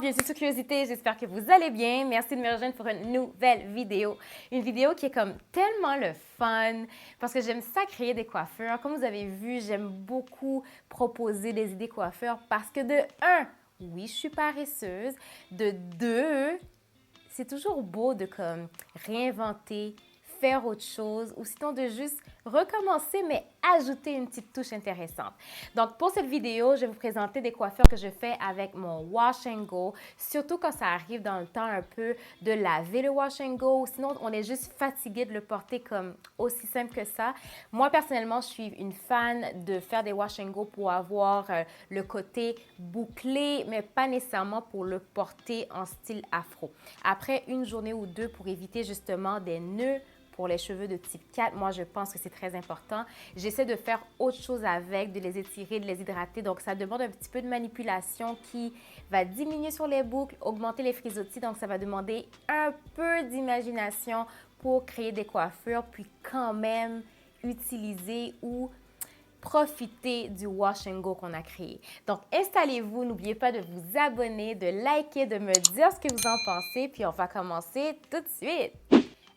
bienvenue sur Curiosité, j'espère que vous allez bien. Merci de me rejoindre pour une nouvelle vidéo. Une vidéo qui est comme tellement le fun parce que j'aime ça créer des coiffures. Comme vous avez vu, j'aime beaucoup proposer des idées coiffures parce que de un, oui, je suis paresseuse. De deux, c'est toujours beau de comme réinventer, faire autre chose ou sinon de juste recommencer mais ajouter une petite touche intéressante. Donc pour cette vidéo, je vais vous présenter des coiffures que je fais avec mon Wash and Go, surtout quand ça arrive dans le temps un peu de laver le Wash and Go ou sinon on est juste fatigué de le porter comme aussi simple que ça. Moi personnellement, je suis une fan de faire des Wash and Go pour avoir le côté bouclé mais pas nécessairement pour le porter en style afro. Après une journée ou deux pour éviter justement des nœuds pour les cheveux de type 4, moi, je pense que c'est très important. J'essaie de faire autre chose avec, de les étirer, de les hydrater. Donc, ça demande un petit peu de manipulation qui va diminuer sur les boucles, augmenter les frisottis. Donc, ça va demander un peu d'imagination pour créer des coiffures, puis quand même utiliser ou profiter du Wash and Go qu'on a créé. Donc, installez-vous. N'oubliez pas de vous abonner, de liker, de me dire ce que vous en pensez. Puis, on va commencer tout de suite.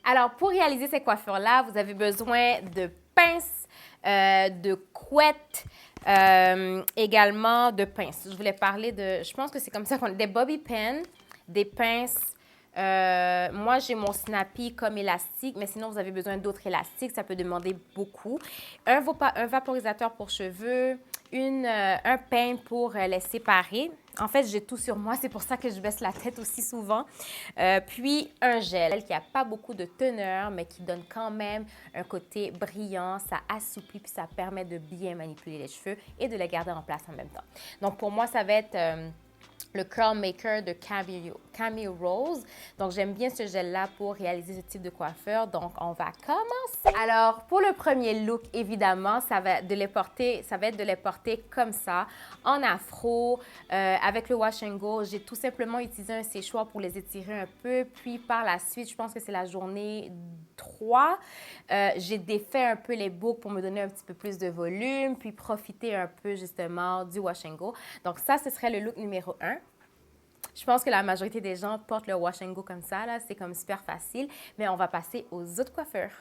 Alors, pour réaliser ces coiffures-là, vous avez besoin de pinces, de couettes, également de pinces. Je voulais parler de, je pense que c'est comme ça qu'on dit, des bobby pins, des pinces. Moi, j'ai mon Snappy comme élastique, mais sinon, vous avez besoin d'autres élastiques. Ça peut demander beaucoup. Un vaporisateur pour cheveux, un peigne pour les séparer. En fait, j'ai tout sur moi. C'est pour ça que je baisse la tête aussi souvent. Puis, un gel qui n'a pas beaucoup de teneur, mais qui donne quand même un côté brillant. Ça assouplit puis ça permet de bien manipuler les cheveux et de les garder en place en même temps. Donc, pour moi, ça va être le Curl Maker de Cameo Rose. Donc, j'aime bien ce gel-là pour réaliser ce type de coiffure. Donc, on va commencer. Alors, pour le premier look, évidemment, ça va être de les porter comme ça, en afro, avec le Wash and Go. J'ai tout simplement utilisé un séchoir pour les étirer un peu. Puis, par la suite, je pense que c'est la journée 3, j'ai défait un peu les boucles pour me donner un petit peu plus de volume, puis profiter un peu, justement, du Wash and Go. Donc, ça, ce serait le look numéro 1. Je pense que la majorité des gens portent le Wash and Go comme ça, là. C'est comme super facile. Mais on va passer aux autres coiffeurs.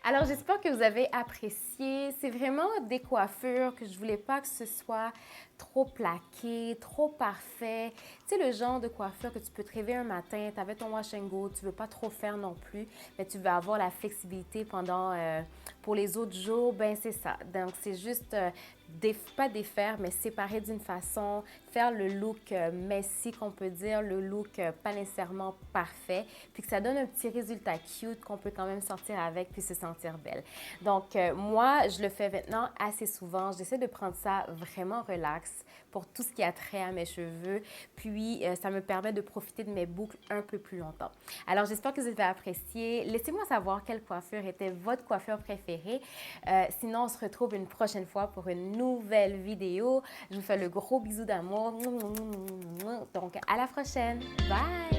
Alors, j'espère que vous avez apprécié. C'est vraiment des coiffures que je voulais pas que ce soit trop plaqué, trop parfait. Tu sais, le genre de coiffure que tu peux te réveiller un matin, tu avais ton wash and go, tu veux pas trop faire non plus, mais tu veux avoir la flexibilité pour les autres jours, ben c'est ça. Donc, c'est juste, pas défaire, mais séparer d'une façon, faire le look messy qu'on peut dire, le look pas nécessairement parfait, puis que ça donne un petit résultat cute qu'on peut quand même sortir avec puis se sentir belle. Donc, moi, je le fais maintenant assez souvent. J'essaie de prendre ça vraiment relax pour tout ce qui a trait à mes cheveux. Puis, ça me permet de profiter de mes boucles un peu plus longtemps. Alors, j'espère que vous avez apprécié. Laissez-moi savoir quelle coiffure était votre coiffure préférée. Sinon, on se retrouve une prochaine fois pour une nouvelle vidéo. Je vous fais le gros bisou d'amour. Donc, à la prochaine. Bye!